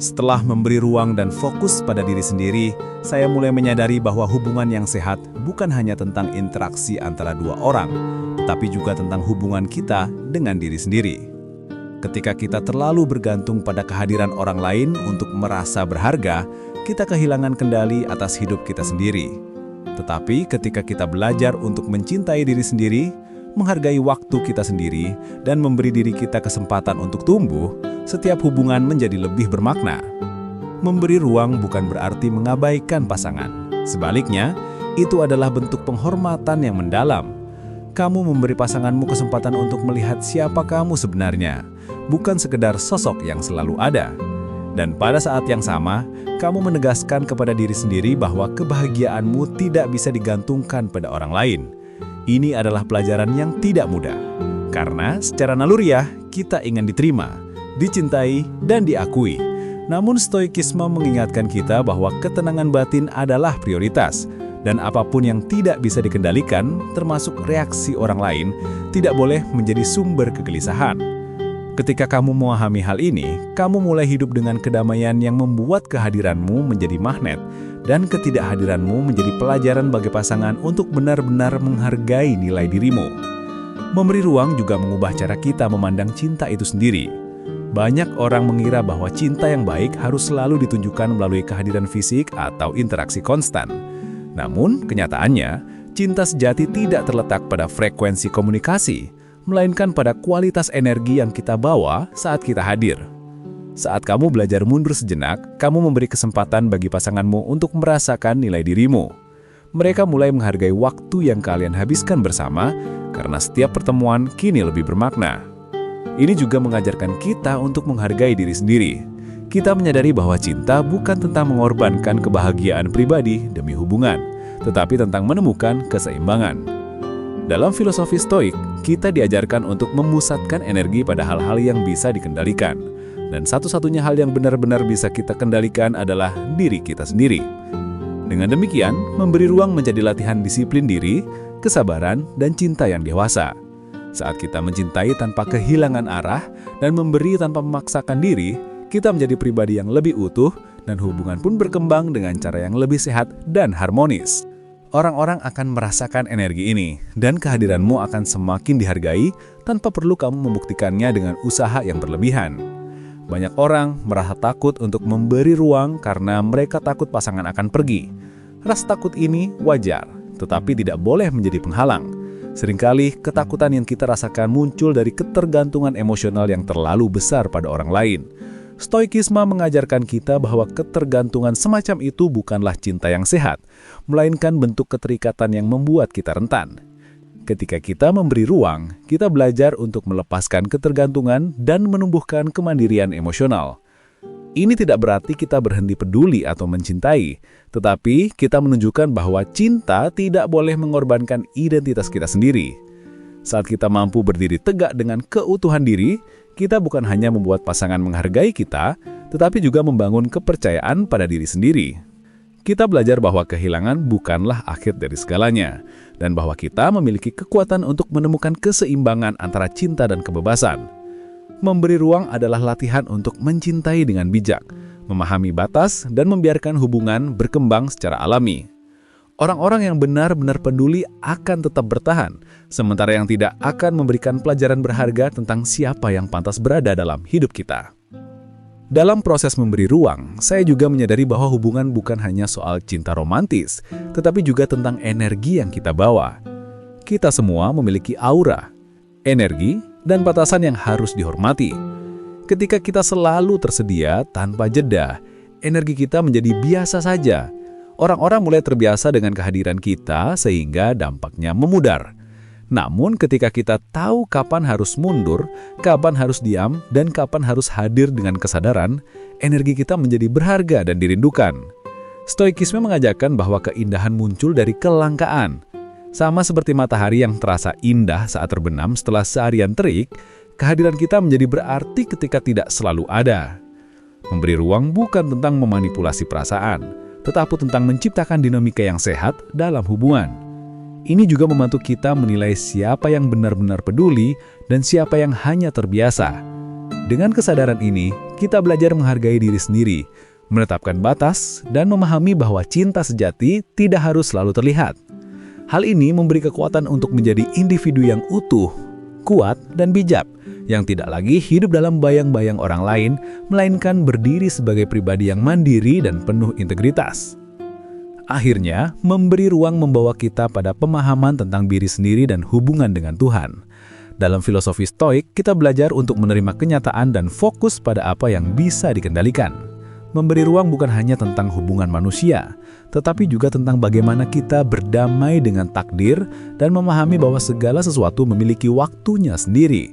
Setelah memberi ruang dan fokus pada diri sendiri, saya mulai menyadari bahwa hubungan yang sehat bukan hanya tentang interaksi antara dua orang, tetapi juga tentang hubungan kita dengan diri sendiri. Ketika kita terlalu bergantung pada kehadiran orang lain untuk merasa berharga, kita kehilangan kendali atas hidup kita sendiri. Tetapi ketika kita belajar untuk mencintai diri sendiri, menghargai waktu kita sendiri, dan memberi diri kita kesempatan untuk tumbuh, setiap hubungan menjadi lebih bermakna. Memberi ruang bukan berarti mengabaikan pasangan. Sebaliknya, itu adalah bentuk penghormatan yang mendalam. Kamu memberi pasanganmu kesempatan untuk melihat siapa kamu sebenarnya, bukan sekedar sosok yang selalu ada. Dan pada saat yang sama, kamu menegaskan kepada diri sendiri bahwa kebahagiaanmu tidak bisa digantungkan pada orang lain. Ini adalah pelajaran yang tidak mudah. Karena secara naluriah, kita ingin diterima, dicintai, dan diakui. Namun stoikisme mengingatkan kita bahwa ketenangan batin adalah prioritas, dan apapun yang tidak bisa dikendalikan, termasuk reaksi orang lain, tidak boleh menjadi sumber kegelisahan. Ketika kamu memahami hal ini, kamu mulai hidup dengan kedamaian yang membuat kehadiranmu menjadi magnet, dan ketidakhadiranmu menjadi pelajaran bagi pasangan untuk benar-benar menghargai nilai dirimu. Memberi ruang juga mengubah cara kita memandang cinta itu sendiri. Banyak orang mengira bahwa cinta yang baik harus selalu ditunjukkan melalui kehadiran fisik atau interaksi konstan. Namun, kenyataannya, cinta sejati tidak terletak pada frekuensi komunikasi, melainkan pada kualitas energi yang kita bawa saat kita hadir. Saat kamu belajar mundur sejenak, kamu memberi kesempatan bagi pasanganmu untuk merasakan nilai dirimu. Mereka mulai menghargai waktu yang kalian habiskan bersama, karena setiap pertemuan kini lebih bermakna. Ini juga mengajarkan kita untuk menghargai diri sendiri. Kita menyadari bahwa cinta bukan tentang mengorbankan kebahagiaan pribadi demi hubungan, tetapi tentang menemukan keseimbangan. Dalam filosofi Stoik, kita diajarkan untuk memusatkan energi pada hal-hal yang bisa dikendalikan. Dan satu-satunya hal yang benar-benar bisa kita kendalikan adalah diri kita sendiri. Dengan demikian, memberi ruang menjadi latihan disiplin diri, kesabaran, dan cinta yang dewasa. Saat kita mencintai tanpa kehilangan arah dan memberi tanpa memaksakan diri, kita menjadi pribadi yang lebih utuh dan hubungan pun berkembang dengan cara yang lebih sehat dan harmonis. Orang-orang akan merasakan energi ini dan kehadiranmu akan semakin dihargai tanpa perlu kamu membuktikannya dengan usaha yang berlebihan. Banyak orang merasa takut untuk memberi ruang karena mereka takut pasangan akan pergi. Rasa takut ini wajar, tetapi tidak boleh menjadi penghalang. Seringkali ketakutan yang kita rasakan muncul dari ketergantungan emosional yang terlalu besar pada orang lain. Stoikisme mengajarkan kita bahwa ketergantungan semacam itu bukanlah cinta yang sehat, melainkan bentuk keterikatan yang membuat kita rentan. Ketika kita memberi ruang, kita belajar untuk melepaskan ketergantungan dan menumbuhkan kemandirian emosional. Ini tidak berarti kita berhenti peduli atau mencintai, tetapi kita menunjukkan bahwa cinta tidak boleh mengorbankan identitas kita sendiri. Saat kita mampu berdiri tegak dengan keutuhan diri, kita bukan hanya membuat pasangan menghargai kita, tetapi juga membangun kepercayaan pada diri sendiri. kita belajar bahwa kehilangan bukanlah akhir dari segalanya, dan bahwa kita memiliki kekuatan untuk menemukan keseimbangan antara cinta dan kebebasan. Memberi ruang adalah latihan untuk mencintai dengan bijak, memahami batas, dan membiarkan hubungan berkembang secara alami. Orang-orang yang benar-benar peduli akan tetap bertahan, sementara yang tidak akan memberikan pelajaran berharga tentang siapa yang pantas berada dalam hidup kita. Dalam proses memberi ruang, saya juga menyadari bahwa hubungan bukan hanya soal cinta romantis, tetapi juga tentang energi yang kita bawa. Kita semua memiliki aura, energi, dan batasan yang harus dihormati. Ketika kita selalu tersedia tanpa jeda, energi kita menjadi biasa saja. Orang-orang mulai terbiasa dengan kehadiran kita sehingga dampaknya memudar. Namun ketika kita tahu kapan harus mundur, kapan harus diam, dan kapan harus hadir dengan kesadaran, energi kita menjadi berharga dan dirindukan. Stoikisme mengajarkan bahwa keindahan muncul dari kelangkaan. Sama seperti matahari yang terasa indah saat terbenam setelah seharian terik, kehadiran kita menjadi berarti ketika tidak selalu ada. Memberi ruang bukan tentang memanipulasi perasaan, tetapi tentang menciptakan dinamika yang sehat dalam hubungan. Ini juga membantu kita menilai siapa yang benar-benar peduli dan siapa yang hanya terbiasa. Dengan kesadaran ini, kita belajar menghargai diri sendiri, menetapkan batas, dan memahami bahwa cinta sejati tidak harus selalu terlihat. Hal ini memberi kekuatan untuk menjadi individu yang utuh, kuat, dan bijak, yang tidak lagi hidup dalam bayang-bayang orang lain, melainkan berdiri sebagai pribadi yang mandiri dan penuh integritas. Akhirnya, memberi ruang membawa kita pada pemahaman tentang diri sendiri dan hubungan dengan Tuhan. Dalam filosofi Stoik, kita belajar untuk menerima kenyataan dan fokus pada apa yang bisa dikendalikan. Memberi ruang bukan hanya tentang hubungan manusia, tetapi juga tentang bagaimana kita berdamai dengan takdir dan memahami bahwa segala sesuatu memiliki waktunya sendiri.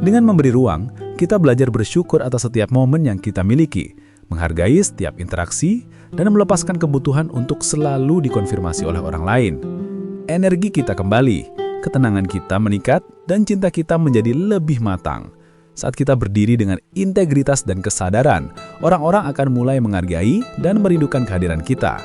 Dengan memberi ruang, kita belajar bersyukur atas setiap momen yang kita miliki, menghargai setiap interaksi, dan melepaskan kebutuhan untuk selalu dikonfirmasi oleh orang lain. Energi kita kembali, ketenangan kita meningkat, dan cinta kita menjadi lebih matang. Saat kita berdiri dengan integritas dan kesadaran, orang-orang akan mulai menghargai dan merindukan kehadiran kita.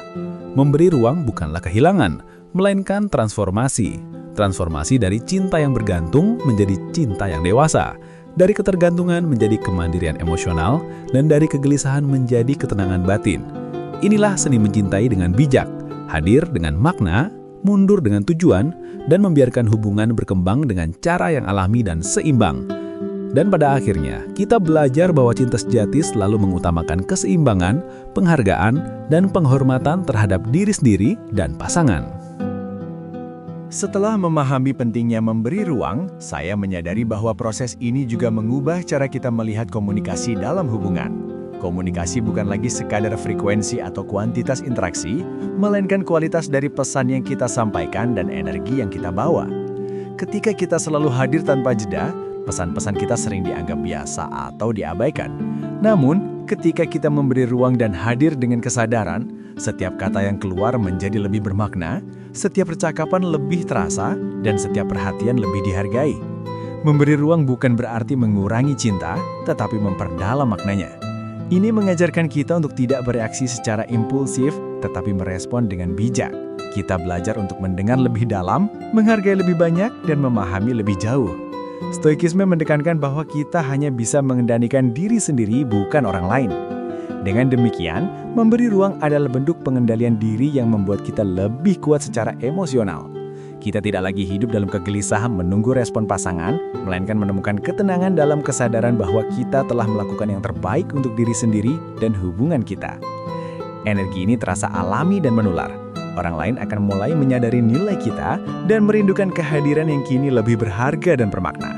Memberi ruang bukanlah kehilangan, melainkan transformasi. Transformasi dari cinta yang bergantung menjadi cinta yang dewasa, dari ketergantungan menjadi kemandirian emosional, dan dari kegelisahan menjadi ketenangan batin. Inilah seni mencintai dengan bijak, hadir dengan makna, mundur dengan tujuan, dan membiarkan hubungan berkembang dengan cara yang alami dan seimbang. Dan pada akhirnya, kita belajar bahwa cinta sejati selalu mengutamakan keseimbangan, penghargaan, dan penghormatan terhadap diri sendiri dan pasangan. Setelah memahami pentingnya memberi ruang, saya menyadari bahwa proses ini juga mengubah cara kita melihat komunikasi dalam hubungan. Komunikasi bukan lagi sekadar frekuensi atau kuantitas interaksi, melainkan kualitas dari pesan yang kita sampaikan dan energi yang kita bawa. Ketika kita selalu hadir tanpa jeda, pesan-pesan kita sering dianggap biasa atau diabaikan. Namun, ketika kita memberi ruang dan hadir dengan kesadaran, setiap kata yang keluar menjadi lebih bermakna, setiap percakapan lebih terasa, dan setiap perhatian lebih dihargai. Memberi ruang bukan berarti mengurangi cinta, tetapi memperdalam maknanya. Ini mengajarkan kita untuk tidak bereaksi secara impulsif, tetapi merespon dengan bijak. Kita belajar untuk mendengar lebih dalam, menghargai lebih banyak, dan memahami lebih jauh. Stoikisme menekankan bahwa kita hanya bisa mengendalikan diri sendiri, bukan orang lain. Dengan demikian, memberi ruang adalah bentuk pengendalian diri yang membuat kita lebih kuat secara emosional. Kita tidak lagi hidup dalam kegelisahan menunggu respon pasangan, melainkan menemukan ketenangan dalam kesadaran bahwa kita telah melakukan yang terbaik untuk diri sendiri dan hubungan kita. Energi ini terasa alami dan menular. Orang lain akan mulai menyadari nilai kita dan merindukan kehadiran yang kini lebih berharga dan bermakna.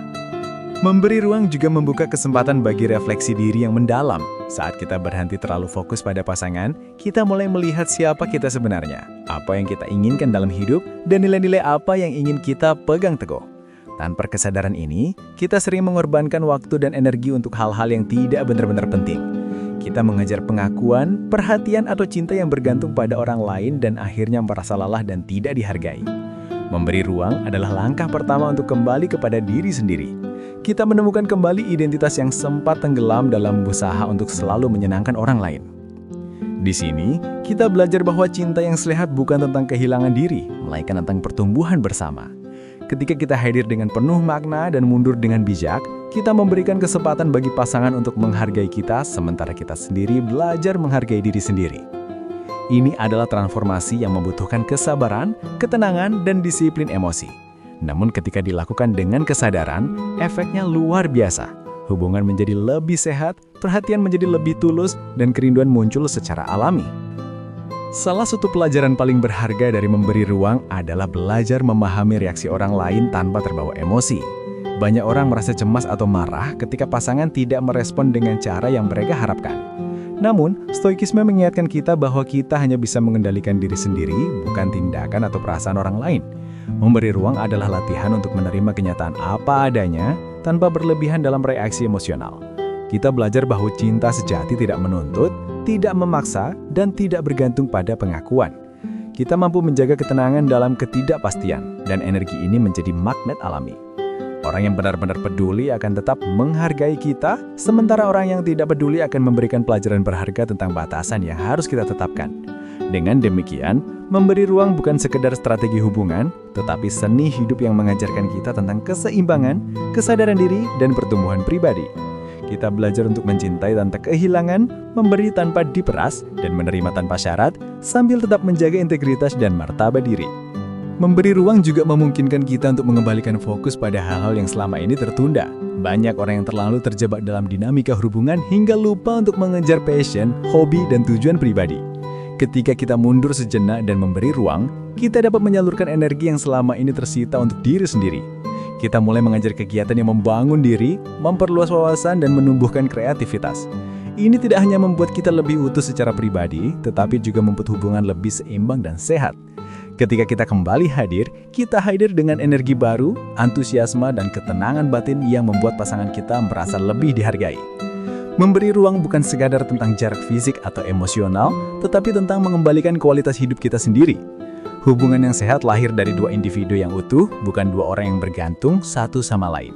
Memberi ruang juga membuka kesempatan bagi refleksi diri yang mendalam. Saat kita berhenti terlalu fokus pada pasangan, kita mulai melihat siapa kita sebenarnya, apa yang kita inginkan dalam hidup, dan nilai-nilai apa yang ingin kita pegang teguh. Tanpa kesadaran ini, kita sering mengorbankan waktu dan energi untuk hal-hal yang tidak benar-benar penting. Kita mengejar pengakuan, perhatian, atau cinta yang bergantung pada orang lain dan akhirnya merasa lelah dan tidak dihargai. Memberi ruang adalah langkah pertama untuk kembali kepada diri sendiri. Kita menemukan kembali identitas yang sempat tenggelam dalam usaha untuk selalu menyenangkan orang lain. Di sini, kita belajar bahwa cinta yang sehat bukan tentang kehilangan diri, melainkan tentang pertumbuhan bersama. Ketika kita hadir dengan penuh makna dan mundur dengan bijak, kita memberikan kesempatan bagi pasangan untuk menghargai kita, sementara kita sendiri belajar menghargai diri sendiri. Ini adalah transformasi yang membutuhkan kesabaran, ketenangan, dan disiplin emosi. Namun ketika dilakukan dengan kesadaran, efeknya luar biasa. Hubungan menjadi lebih sehat, perhatian menjadi lebih tulus, dan kerinduan muncul secara alami. Salah satu pelajaran paling berharga dari memberi ruang adalah belajar memahami reaksi orang lain tanpa terbawa emosi. Banyak orang merasa cemas atau marah ketika pasangan tidak merespon dengan cara yang mereka harapkan. Namun, stoikisme mengingatkan kita bahwa kita hanya bisa mengendalikan diri sendiri, bukan tindakan atau perasaan orang lain. Memberi ruang adalah latihan untuk menerima kenyataan apa adanya, tanpa berlebihan dalam reaksi emosional. Kita belajar bahwa cinta sejati tidak menuntut, tidak memaksa, dan tidak bergantung pada pengakuan. Kita mampu menjaga ketenangan dalam ketidakpastian, dan energi ini menjadi magnet alami. Orang yang benar-benar peduli akan tetap menghargai kita, sementara orang yang tidak peduli akan memberikan pelajaran berharga tentang batasan yang harus kita tetapkan. Dengan demikian, memberi ruang bukan sekedar strategi hubungan, tetapi seni hidup yang mengajarkan kita tentang keseimbangan, kesadaran diri, dan pertumbuhan pribadi. Kita belajar untuk mencintai tanpa kehilangan, memberi tanpa diperas, dan menerima tanpa syarat, sambil tetap menjaga integritas dan martabat diri. Memberi ruang juga memungkinkan kita untuk mengembalikan fokus pada hal-hal yang selama ini tertunda. Banyak orang yang terlalu terjebak dalam dinamika hubungan hingga lupa untuk mengejar passion, hobi, dan tujuan pribadi. Ketika kita mundur sejenak dan memberi ruang, kita dapat menyalurkan energi yang selama ini tersita untuk diri sendiri. Kita mulai mengajar kegiatan yang membangun diri, memperluas wawasan, dan menumbuhkan kreativitas. Ini tidak hanya membuat kita lebih utuh secara pribadi, tetapi juga membuat hubungan lebih seimbang dan sehat. Ketika kita kembali hadir, kita hadir dengan energi baru, antusiasme, dan ketenangan batin yang membuat pasangan kita merasa lebih dihargai. Memberi ruang bukan sekadar tentang jarak fisik atau emosional, tetapi tentang mengembalikan kualitas hidup kita sendiri. Hubungan yang sehat lahir dari dua individu yang utuh, bukan dua orang yang bergantung satu sama lain.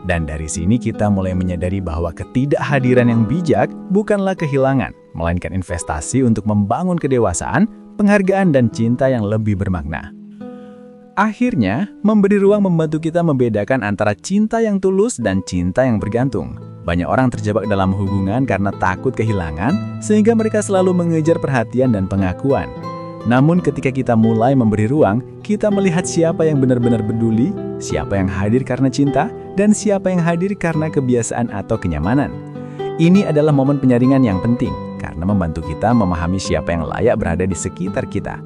Dan dari sini kita mulai menyadari bahwa ketidakhadiran yang bijak bukanlah kehilangan, melainkan investasi untuk membangun kedewasaan, penghargaan, dan cinta yang lebih bermakna. Akhirnya, memberi ruang membantu kita membedakan antara cinta yang tulus dan cinta yang bergantung. Banyak orang terjebak dalam hubungan karena takut kehilangan, sehingga mereka selalu mengejar perhatian dan pengakuan. Namun ketika kita mulai memberi ruang, kita melihat siapa yang benar-benar peduli, siapa yang hadir karena cinta, dan siapa yang hadir karena kebiasaan atau kenyamanan. Ini adalah momen penyaringan yang penting, karena membantu kita memahami siapa yang layak berada di sekitar kita.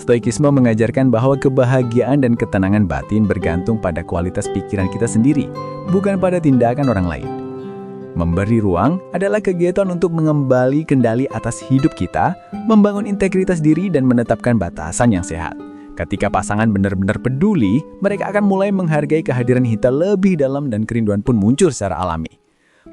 Stoikisme mengajarkan bahwa kebahagiaan dan ketenangan batin bergantung pada kualitas pikiran kita sendiri, bukan pada tindakan orang lain. Memberi ruang adalah kegiatan untuk mengembali kendali atas hidup kita, membangun integritas diri, dan menetapkan batasan yang sehat. Ketika pasangan benar-benar peduli, mereka akan mulai menghargai kehadiran kita lebih dalam dan kerinduan pun muncul secara alami.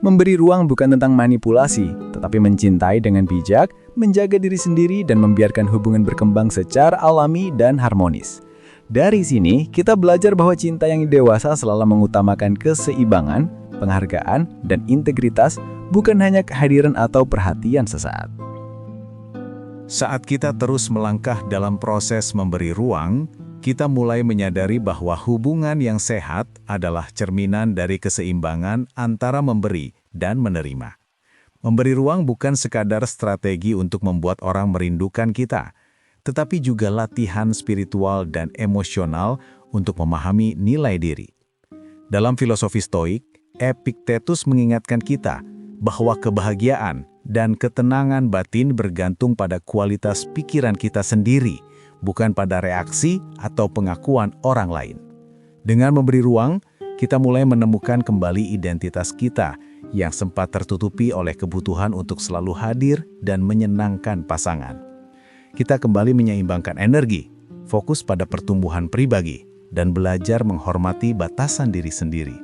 Memberi ruang bukan tentang manipulasi, tetapi mencintai dengan bijak, menjaga diri sendiri, dan membiarkan hubungan berkembang secara alami dan harmonis. Dari sini, kita belajar bahwa cinta yang dewasa selalu mengutamakan keseimbangan, penghargaan, dan integritas, bukan hanya kehadiran atau perhatian sesaat. Saat kita terus melangkah dalam proses memberi ruang, kita mulai menyadari bahwa hubungan yang sehat adalah cerminan dari keseimbangan antara memberi dan menerima. Memberi ruang bukan sekadar strategi untuk membuat orang merindukan kita, tetapi juga latihan spiritual dan emosional untuk memahami nilai diri. Dalam filosofi Stoik, Epictetus mengingatkan kita bahwa kebahagiaan dan ketenangan batin bergantung pada kualitas pikiran kita sendiri, bukan pada reaksi atau pengakuan orang lain. Dengan memberi ruang, kita mulai menemukan kembali identitas kita yang sempat tertutupi oleh kebutuhan untuk selalu hadir dan menyenangkan pasangan. Kita kembali menyeimbangkan energi, fokus pada pertumbuhan pribadi, dan belajar menghormati batasan diri sendiri.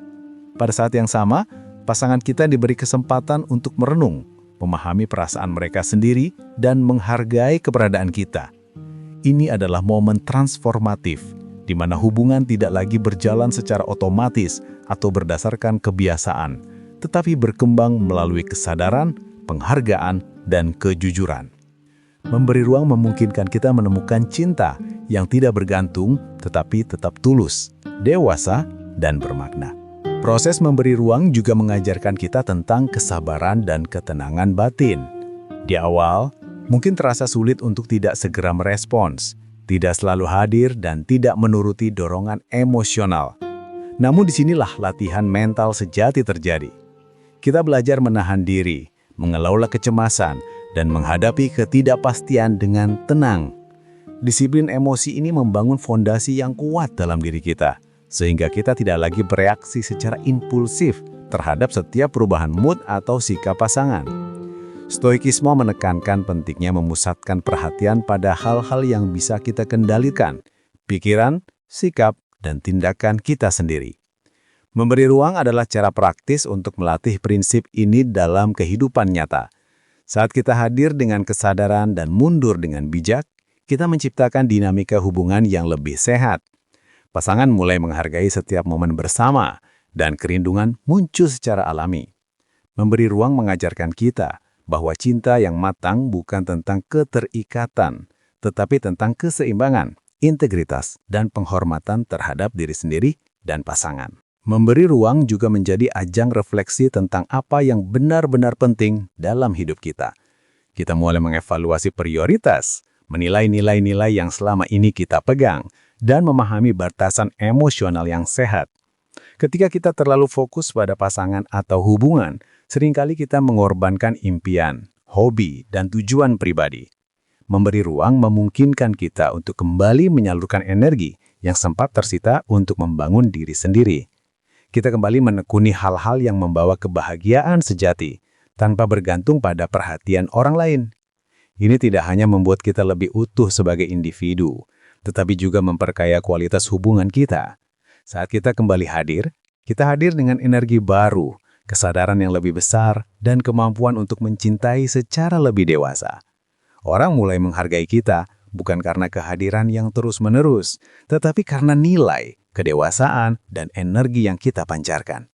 Pada saat yang sama, pasangan kita diberi kesempatan untuk merenung, memahami perasaan mereka sendiri, dan menghargai keberadaan kita. Ini adalah momen transformatif, di mana hubungan tidak lagi berjalan secara otomatis atau berdasarkan kebiasaan, tetapi berkembang melalui kesadaran, penghargaan, dan kejujuran. Memberi ruang memungkinkan kita menemukan cinta yang tidak bergantung tetapi tetap tulus, dewasa, dan bermakna. Proses memberi ruang juga mengajarkan kita tentang kesabaran dan ketenangan batin. Di awal, mungkin terasa sulit untuk tidak segera merespons, tidak selalu hadir, dan tidak menuruti dorongan emosional. Namun disinilah latihan mental sejati terjadi. Kita belajar menahan diri, mengelola kecemasan, dan menghadapi ketidakpastian dengan tenang. Disiplin emosi ini membangun fondasi yang kuat dalam diri kita, sehingga kita tidak lagi bereaksi secara impulsif terhadap setiap perubahan mood atau sikap pasangan. Stoikisme menekankan pentingnya memusatkan perhatian pada hal-hal yang bisa kita kendalikan, pikiran, sikap, dan tindakan kita sendiri. Memberi ruang adalah cara praktis untuk melatih prinsip ini dalam kehidupan nyata. Saat kita hadir dengan kesadaran dan mundur dengan bijak, kita menciptakan dinamika hubungan yang lebih sehat. Pasangan mulai menghargai setiap momen bersama, dan kerindungan muncul secara alami. Memberi ruang mengajarkan kita bahwa cinta yang matang bukan tentang keterikatan, tetapi tentang keseimbangan, integritas, dan penghormatan terhadap diri sendiri dan pasangan. Memberi ruang juga menjadi ajang refleksi tentang apa yang benar-benar penting dalam hidup kita. Kita mulai mengevaluasi prioritas, menilai nilai-nilai yang selama ini kita pegang, dan memahami batasan emosional yang sehat. Ketika kita terlalu fokus pada pasangan atau hubungan, seringkali kita mengorbankan impian, hobi, dan tujuan pribadi. Memberi ruang memungkinkan kita untuk kembali menyalurkan energi yang sempat tersita untuk membangun diri sendiri. Kita kembali menekuni hal-hal yang membawa kebahagiaan sejati, tanpa bergantung pada perhatian orang lain. Ini tidak hanya membuat kita lebih utuh sebagai individu, tetapi juga memperkaya kualitas hubungan kita. Saat kita kembali hadir, kita hadir dengan energi baru, kesadaran yang lebih besar, dan kemampuan untuk mencintai secara lebih dewasa. Orang mulai menghargai kita bukan karena kehadiran yang terus-menerus, tetapi karena nilai, kedewasaan, dan energi yang kita pancarkan.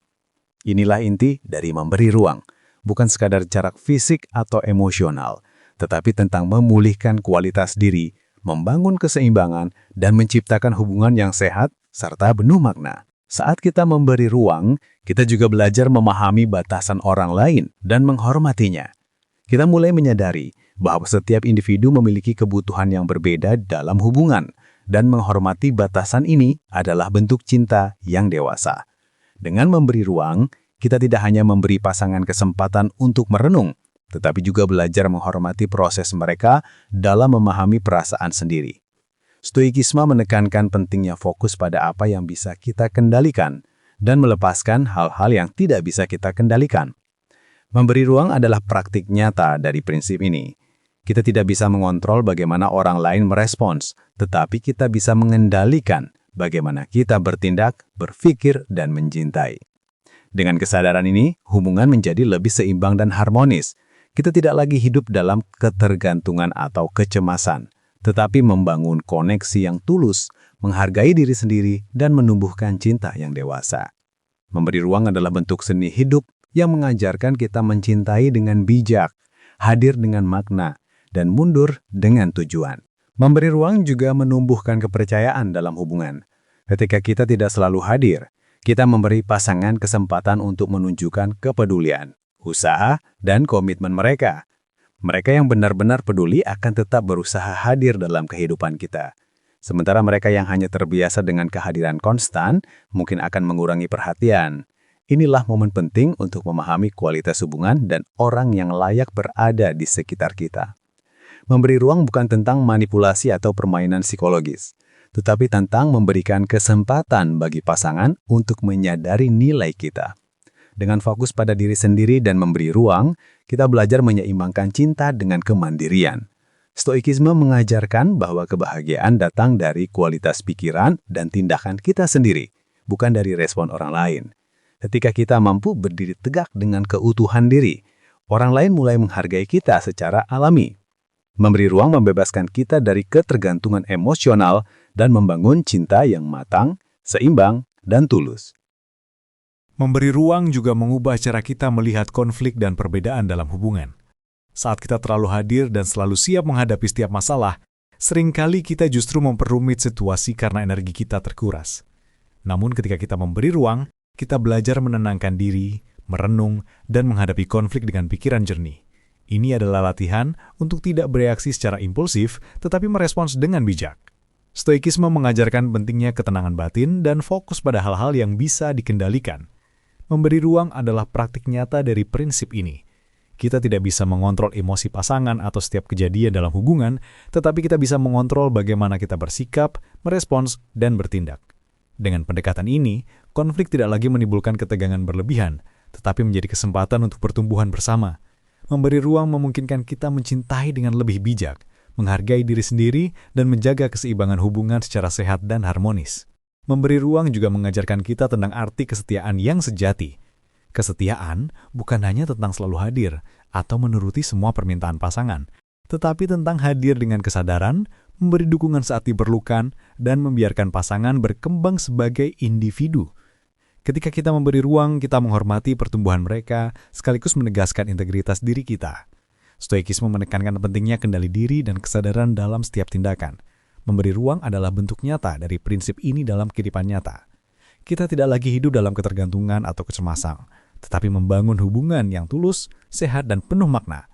Inilah inti dari memberi ruang, bukan sekadar jarak fisik atau emosional, tetapi tentang memulihkan kualitas diri, membangun keseimbangan, dan menciptakan hubungan yang sehat serta penuh makna. Saat kita memberi ruang, kita juga belajar memahami batasan orang lain dan menghormatinya. Kita mulai menyadari bahwa setiap individu memiliki kebutuhan yang berbeda dalam hubungan, dan menghormati batasan ini adalah bentuk cinta yang dewasa. Dengan memberi ruang, kita tidak hanya memberi pasangan kesempatan untuk merenung, tetapi juga belajar menghormati proses mereka dalam memahami perasaan sendiri. Stoikisme menekankan pentingnya fokus pada apa yang bisa kita kendalikan dan melepaskan hal-hal yang tidak bisa kita kendalikan. Memberi ruang adalah praktik nyata dari prinsip ini. Kita tidak bisa mengontrol bagaimana orang lain merespons, tetapi kita bisa mengendalikan bagaimana kita bertindak, berpikir, dan mencintai. Dengan kesadaran ini, hubungan menjadi lebih seimbang dan harmonis. Kita tidak lagi hidup dalam ketergantungan atau kecemasan, tetapi membangun koneksi yang tulus, menghargai diri sendiri, dan menumbuhkan cinta yang dewasa. Memberi ruang adalah bentuk seni hidup yang mengajarkan kita mencintai dengan bijak, hadir dengan makna, dan mundur dengan tujuan. Memberi ruang juga menumbuhkan kepercayaan dalam hubungan. Ketika kita tidak selalu hadir, kita memberi pasangan kesempatan untuk menunjukkan kepedulian, usaha, dan komitmen mereka. Mereka yang benar-benar peduli akan tetap berusaha hadir dalam kehidupan kita. Sementara mereka yang hanya terbiasa dengan kehadiran konstan, mungkin akan mengurangi perhatian. Inilah momen penting untuk memahami kualitas hubungan dan orang yang layak berada di sekitar kita. Memberi ruang bukan tentang manipulasi atau permainan psikologis, tetapi tentang memberikan kesempatan bagi pasangan untuk menyadari nilai kita. Dengan fokus pada diri sendiri dan memberi ruang, kita belajar menyeimbangkan cinta dengan kemandirian. Stoikisme mengajarkan bahwa kebahagiaan datang dari kualitas pikiran dan tindakan kita sendiri, bukan dari respon orang lain. Ketika kita mampu berdiri tegak dengan keutuhan diri, orang lain mulai menghargai kita secara alami. Memberi ruang membebaskan kita dari ketergantungan emosional dan membangun cinta yang matang, seimbang, dan tulus. Memberi ruang juga mengubah cara kita melihat konflik dan perbedaan dalam hubungan. Saat kita terlalu hadir dan selalu siap menghadapi setiap masalah, seringkali kita justru memperumit situasi karena energi kita terkuras. Namun ketika kita memberi ruang, kita belajar menenangkan diri, merenung, dan menghadapi konflik dengan pikiran jernih. Ini adalah latihan untuk tidak bereaksi secara impulsif, tetapi merespons dengan bijak. Stoikisme mengajarkan pentingnya ketenangan batin dan fokus pada hal-hal yang bisa dikendalikan. Memberi ruang adalah praktik nyata dari prinsip ini. Kita tidak bisa mengontrol emosi pasangan atau setiap kejadian dalam hubungan, tetapi kita bisa mengontrol bagaimana kita bersikap, merespons, dan bertindak. Dengan pendekatan ini, konflik tidak lagi menimbulkan ketegangan berlebihan, tetapi menjadi kesempatan untuk pertumbuhan bersama. Memberi ruang memungkinkan kita mencintai dengan lebih bijak, menghargai diri sendiri, dan menjaga keseimbangan hubungan secara sehat dan harmonis. Memberi ruang juga mengajarkan kita tentang arti kesetiaan yang sejati. Kesetiaan bukan hanya tentang selalu hadir atau menuruti semua permintaan pasangan, tetapi tentang hadir dengan kesadaran, memberi dukungan saat diperlukan, dan membiarkan pasangan berkembang sebagai individu. Ketika kita memberi ruang, kita menghormati pertumbuhan mereka, sekaligus menegaskan integritas diri kita. Stoikisme menekankan pentingnya kendali diri dan kesadaran dalam setiap tindakan. Memberi ruang adalah bentuk nyata dari prinsip ini dalam kehidupan nyata. Kita tidak lagi hidup dalam ketergantungan atau kecemasan, tetapi membangun hubungan yang tulus, sehat, dan penuh makna.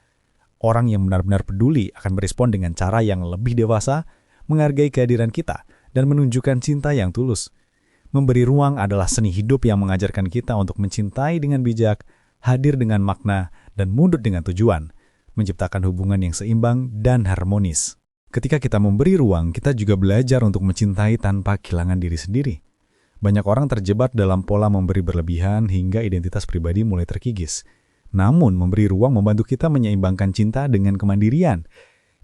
Orang yang benar-benar peduli akan berespon dengan cara yang lebih dewasa, menghargai kehadiran kita, dan menunjukkan cinta yang tulus. Memberi ruang adalah seni hidup yang mengajarkan kita untuk mencintai dengan bijak, hadir dengan makna, dan mundur dengan tujuan, menciptakan hubungan yang seimbang dan harmonis. Ketika kita memberi ruang, kita juga belajar untuk mencintai tanpa kehilangan diri sendiri. Banyak orang terjebak dalam pola memberi berlebihan hingga identitas pribadi mulai terkikis. Namun, memberi ruang membantu kita menyeimbangkan cinta dengan kemandirian.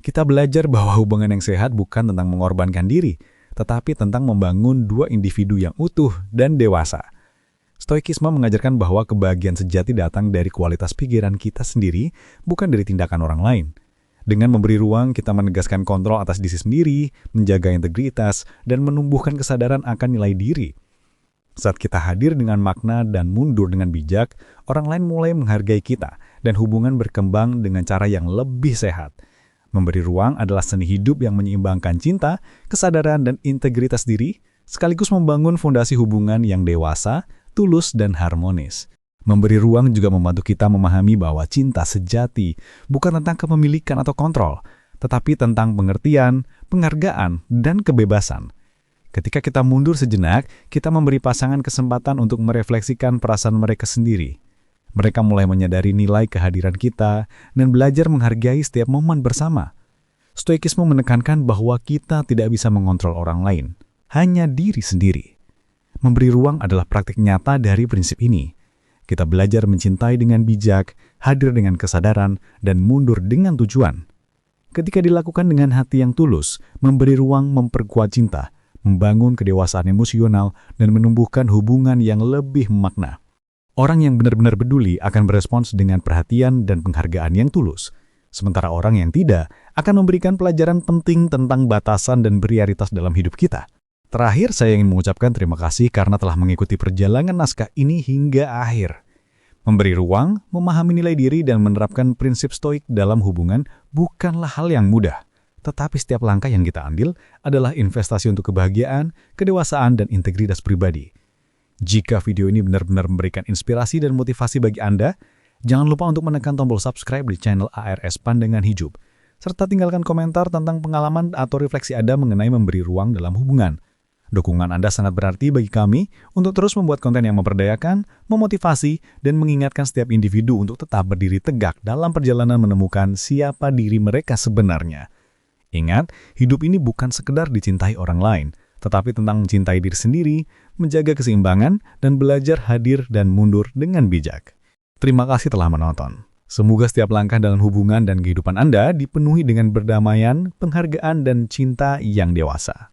Kita belajar bahwa hubungan yang sehat bukan tentang mengorbankan diri, tetapi tentang membangun dua individu yang utuh dan dewasa. Stoikisme mengajarkan bahwa kebahagiaan sejati datang dari kualitas pikiran kita sendiri, bukan dari tindakan orang lain. Dengan memberi ruang, kita menegaskan kontrol atas diri sendiri, menjaga integritas, dan menumbuhkan kesadaran akan nilai diri. Saat kita hadir dengan makna dan mundur dengan bijak, orang lain mulai menghargai kita, dan hubungan berkembang dengan cara yang lebih sehat. Memberi ruang adalah seni hidup yang menyeimbangkan cinta, kesadaran, dan integritas diri, sekaligus membangun fondasi hubungan yang dewasa, tulus, dan harmonis. Memberi ruang juga membantu kita memahami bahwa cinta sejati bukan tentang kepemilikan atau kontrol, tetapi tentang pengertian, penghargaan, dan kebebasan. Ketika kita mundur sejenak, kita memberi pasangan kesempatan untuk merefleksikan perasaan mereka sendiri. Mereka mulai menyadari nilai kehadiran kita dan belajar menghargai setiap momen bersama. Stoikisme menekankan bahwa kita tidak bisa mengontrol orang lain, hanya diri sendiri. Memberi ruang adalah praktik nyata dari prinsip ini. Kita belajar mencintai dengan bijak, hadir dengan kesadaran, dan mundur dengan tujuan. Ketika dilakukan dengan hati yang tulus, memberi ruang memperkuat cinta, membangun kedewasaan emosional, dan menumbuhkan hubungan yang lebih makna. Orang yang benar-benar peduli akan berespons dengan perhatian dan penghargaan yang tulus, sementara orang yang tidak akan memberikan pelajaran penting tentang batasan dan prioritas dalam hidup kita. Terakhir, saya ingin mengucapkan terima kasih karena telah mengikuti perjalanan naskah ini hingga akhir. Memberi ruang, memahami nilai diri, dan menerapkan prinsip stoik dalam hubungan bukanlah hal yang mudah. Tetapi setiap langkah yang kita ambil adalah investasi untuk kebahagiaan, kedewasaan, dan integritas pribadi. Jika video ini benar-benar memberikan inspirasi dan motivasi bagi Anda, jangan lupa untuk menekan tombol subscribe di channel ARS Pandangan Hidup, serta tinggalkan komentar tentang pengalaman atau refleksi Anda mengenai memberi ruang dalam hubungan. Dukungan Anda sangat berarti bagi kami untuk terus membuat konten yang memperdayakan, memotivasi, dan mengingatkan setiap individu untuk tetap berdiri tegak dalam perjalanan menemukan siapa diri mereka sebenarnya. Ingat, hidup ini bukan sekedar dicintai orang lain, tetapi tentang mencintai diri sendiri, menjaga keseimbangan, dan belajar hadir dan mundur dengan bijak. Terima kasih telah menonton. Semoga setiap langkah dalam hubungan dan kehidupan Anda dipenuhi dengan perdamaian, penghargaan, dan cinta yang dewasa.